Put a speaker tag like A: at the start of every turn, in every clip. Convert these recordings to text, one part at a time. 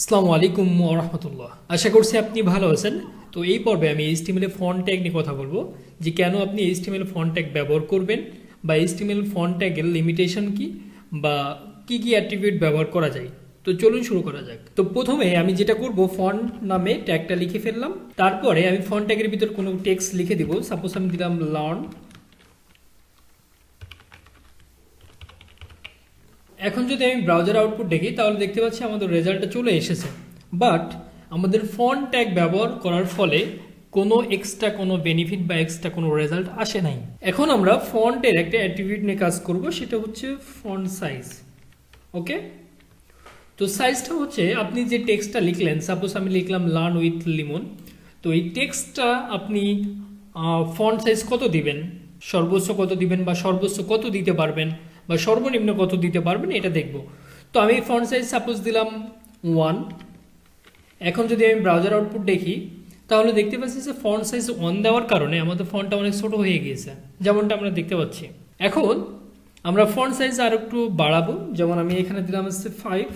A: আসসালামু আলাইকুম ওয়া রাহমাতুল্লাহ। আশা করছি আপনি ভালো আছেন। তো এই পর্বে আমি HTML ফন্ট ট্যাগ নিয়ে কথা বলবো যে কেন আপনি HTML ফন্ট ট্যাগ ব্যবহার করবেন বা HTML ফন্ট ট্যাগের লিমিটেশন কি বা কি কি অ্যাট্রিবিউট ব্যবহার করা যায়। তো চলুন শুরু করা যাক। তো প্রথমে আমি যেটা করব, ফন্ট নামে ট্যাগটা লিখে ফেললাম। তারপরে আমি ফন্ট ট্যাগের ভিতর কোনো টেক্সট লিখে দিব। সাপোজ আমি দিলাম লার্ন। এখন যদি আমি ব্রাউজার আউটপুট দেখি তাহলে দেখতে পাচ্ছি আমাদের রেজাল্টটা চলে এসেছে, বাট আমাদের ফন্ট ট্যাগ ব্যবহার করার ফলে কোনো এক্সট্রা কোনো বেনিফিট বা এক্সট্রা কোনো রেজাল্ট আসে নাই। এখন আমরা ফন্টের একটা অ্যাট্রিবিউট নিয়ে কাজ করব, সেটা হচ্ছে ফন্ট সাইজ। ওকে, তো সাইজটা হচ্ছে আপনি যে টেক্সটটা লিখলেন, সাপোজ আমি লিখলাম লার্ন উইথ লিমন, তো এই টেক্সটটা আপনি ফন্ট সাইজ কত দিবেন, সর্বোচ্চ কত দিবেন বা সর্বোচ্চ কত দিতে পারবেন বা সর্বনিম্ন কত দিতে পারবেন এটা দেখব। তো আমি ফন্ট সাইজ সাপোজ দিলাম 1। এখন যদি আমি ব্রাউজার আউটপুট দেখি তাহলে দেখতে পাচ্ছি যে ফন্ট সাইজ 1 দেওয়ার কারণে আমাদের ফন্টটা অনেক ছোট হয়ে গিয়েছে, যেমনটা আমরা দেখতে পাচ্ছি। এখন আমরা ফন্ট সাইজ আর একটু বাড়াবো, যেমন আমি এখানে দিলাম হচ্ছে 5।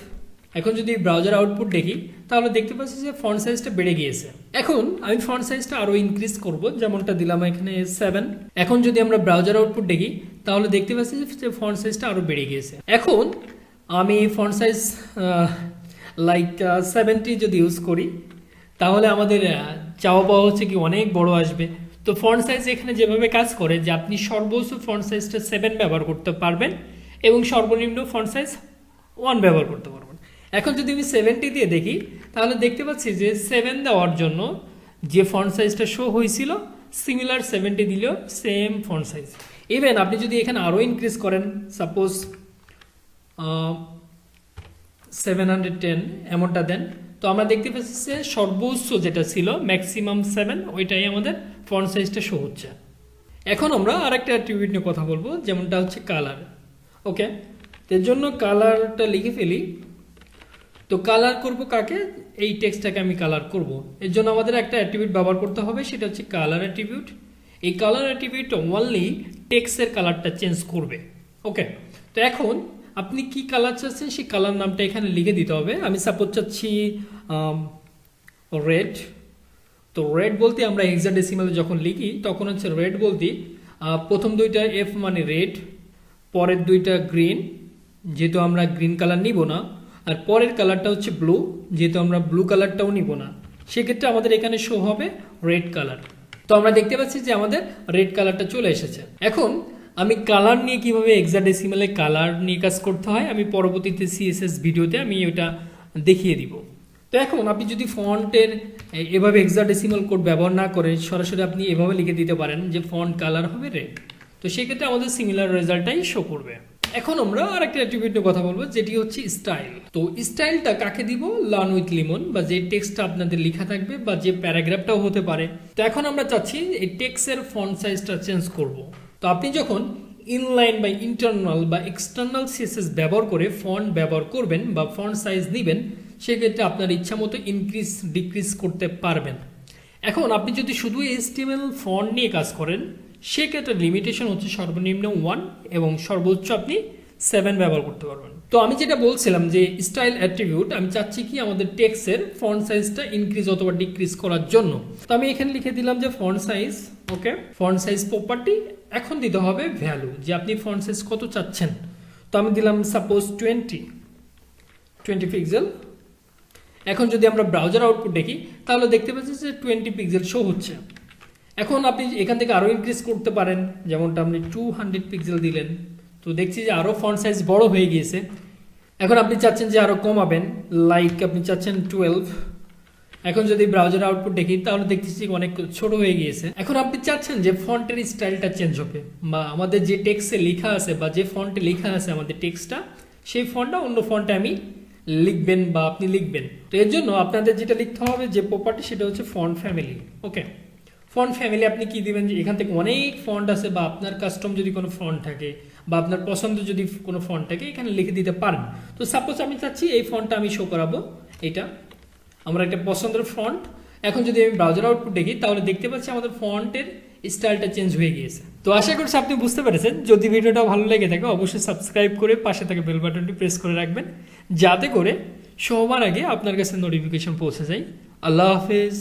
A: এখন যদি ব্রাউজার আউটপুট দেখি তাহলে দেখতে পাচ্ছি যে ফন্ট সাইজটা বেড়ে গিয়েছে। এখন আমি ফন্ট সাইজটা আরো ইনক্রিজ করব, যেমনটা দিলাম এখানে 7। এখন যদি আমরা ব্রাউজার আউটপুট দেখি তাহলে দেখতে পাচ্ছি যে ফন্ট সাইজটা আরো বেড়ে গিয়েছে। এখন আমি ফন্ট সাইজ লাইক 70 যদি ইউজ করি তাহলে আমাদের চাওয়া পাওয়া হচ্ছে কি অনেক বড় আসবে। তো ফন্ট সাইজ এখানে যেভাবে কাজ করে যে আপনি সর্বোচ্চ ফন্ট সাইজটা 7 ব্যবহার করতে পারবেন এবং সর্বনিম্ন ফন্ট সাইজ 1 ব্যবহার করতে পারবেন। এখন যদি আমি 70 দিয়ে দেখি তাহলে দেখতে পাচ্ছি যে 7 দেওয়ার জন্য যে ফন্ট সাইজটা শো হয়েছিল সিমিলার 70 দিলেও সেম ফন্ট সাইজ। ইভেন আপনি যদি এখানে আরও ইনক্রিজ করেন, সাপোজ 710 এমনটা দেন, তো আমরা দেখতে পাচ্ছি যে সর্বোচ্চ যেটা ছিল ম্যাক্সিমাম 7, ওইটাই আমাদের ফন্ট সাইজটা শো হচ্ছে। এখন আমরা আরেকটা অ্যাট্রিবিউট নিয়ে কথা বলবো, যেমনটা হচ্ছে কালার। ওকে, এর জন্য কালারটা লিখে ফেলি। তো কালার করব কাকে, এই টেক্সটটাকে আমি কালার করব। এর জন্য আমাদের একটা অ্যাট্রিবিউট ব্যবহার করতে হবে, সেটা হচ্ছে কালার অ্যাট্রিবিউট। এই কালার অ্যাট্রিবিউট অনলি টেক্সটের কালারটা চেঞ্জ করবে। ওকে, তো এখন আপনি কি কালার চাচ্ছেন সেই কালার নামটা এখানে লিখে দিতে হবে। আমি সাপোজ চাচ্ছি রেড। তো রেড বলতে আমরা হেক্সাডেসিমালে যখন লিখি তখন হচ্ছে রেড বলতে প্রথম দুইটা এফ মানে রেড, পরের দুইটা গ্রিন, যেহেতু আমরা গ্রিন কালার নিব না, আর পরের কালারটা হচ্ছে ব্লু, যেহেতু আমরা ব্লু কালারটাও নিব না, সেক্ষেত্রে আমাদের এখানে শো হবে রেড কালার। তো আমরা দেখতে পাচ্ছি যে আমাদের রেড কালারটা চলে এসেছে। এখন আমি কালার নিয়ে কিভাবে হেক্সাডেসিমালে কালার নিয়ে কাজ করতে হয় আমি পরবর্তীতে সিএসএস ভিডিওতে আমি ওটা দেখিয়ে দিব। তো এখন আপনি যদি ফন্টের এভাবে হেক্সাডেসিমাল কোড ব্যবহার না করে সরাসরি আপনি এভাবে লিখে দিতে পারেন যে ফন্ট কালার হবে রেড, তো সেক্ষেত্রে আমাদের সিমিলার রেজাল্টটাই শো করবে। এখন আমরা আরেকটা অ্যাট্রিবিউট নিয়ে কথা বলবো, যেটি হচ্ছে স্টাইল। তো স্টাইলটা কাকে দিব, লার্ন উইথ লিমন, বা যে টেক্সটটা আপনাদের লেখা থাকবে বা যে প্যারাগ্রাফটাও হতে পারে। তো এখন আমরা চাচ্ছি এই টেক্সটের ফন্ট সাইজটা চেঞ্জ করব। তো আপনি যখন ইনলাইন বা ইন্টারনাল বা এক্সটার্নাল সিএসএস ব্যবহার করে ফন্ট ব্যবহার করবেন বা ফন্ট সাইজ নেবেন, সেক্ষেত্রে আপনার ইচ্ছা মতো ইনক্রিজ ডিক্রিজ করতে পারবেন। এখন আপনি যদি শুধু HTML ফন্ট নিয়ে কাজ করেন সেক্ষেত্রে লিমিটেশন হচ্ছে সর্বনিম্ন 1 এবং সর্বোচ্চ আপনি 7 ব্যবহার করতে পারবেন। তো আমি যেটা বলছিলাম যে স্টাইল অ্যাট্রিবিউট, আমি চাচ্ছি কি আমাদের টেক্সটের ফন্ট সাইজটা ইনক্রিজ অথবা ডিক্রিজ করার জন্য। তো আমি এখানে লিখে দিলাম যে ফন্ট সাইজ। ওকে, ফন্ট সাইজ প্রপার্টি। এখন দিতে হবে ভ্যালু, যে আপনি ফন্ট সাইজ কত চাচ্ছেন। তো আমি দিলাম সাপোজ 20 পিক্সেল। এখন যদি আমরা ব্রাউজার আউটপুট দেখি তাহলে দেখতে পাচ্ছি যে 20 পিক্সেল শো হচ্ছে। এখন আপনি এখান থেকে আরও ইনক্রিজ করতে পারেন, যেমনটা আপনি 200 পিক্সেল দিলেন, তো দেখছি যে আরও ফন্ট সাইজ বড় হয়ে গিয়েছে। এখন আপনি চাচ্ছেন যে আরও কমাবেন, লাইক আপনি চাচ্ছেন 12। এখন যদি ব্রাউজার আউটপুট দেখি তাহলে দেখতেছি অনেক ছোট হয়ে গিয়েছে। এখন আপনি চাচ্ছেন যে ফন্টের স্টাইলটা চেঞ্জ হবে, বা আমাদের যে টেক্সটে লেখা আছে বা যে ফন্টে লেখা আছে আমাদের টেক্সটটা, সেই ফন্টটা অন্য ফন্টে আমি লিখবেন বা আপনি লিখবেন। তো এর জন্য আপনাদের যেটা লিখতে হবে যে প্রপার্টি, সেটা হচ্ছে ফন্ট ফ্যামিলি। ওকে, ফন্ট ফ্যামিলি আপনি কি দিবেন, যে এখান থেকে অনেক ফন্ট আছে বা আপনার কাস্টম যদি কোনো ফন্ট থাকে বা আপনার পছন্দ যদি কোনো ফন্ট থাকে এখানে লিখে দিতে পারেন। তো সাপোজ আমি চাচ্ছি এই ফন্টটা আমি শো করাবো, এটা আমার একটা পছন্দের ফন্ট। এখন যদি আমি ব্রাউজার আউটপুট দেখি তাহলে দেখতে পাচ্ছি আমাদের ফন্টের স্টাইলটা চেঞ্জ হয়ে গিয়েছে। তো আশা করছি আপনি বুঝতে পেরেছেন। যদি ভিডিওটা ভালো লেগে থাকে অবশ্যই সাবস্ক্রাইব করে পাশে থাকা বেল বাটনটি প্রেস করে রাখবেন, যাতে করে সবার আগে আপনার কাছে নোটিফিকেশন পৌঁছে যায়। আল্লাহ হাফেজ।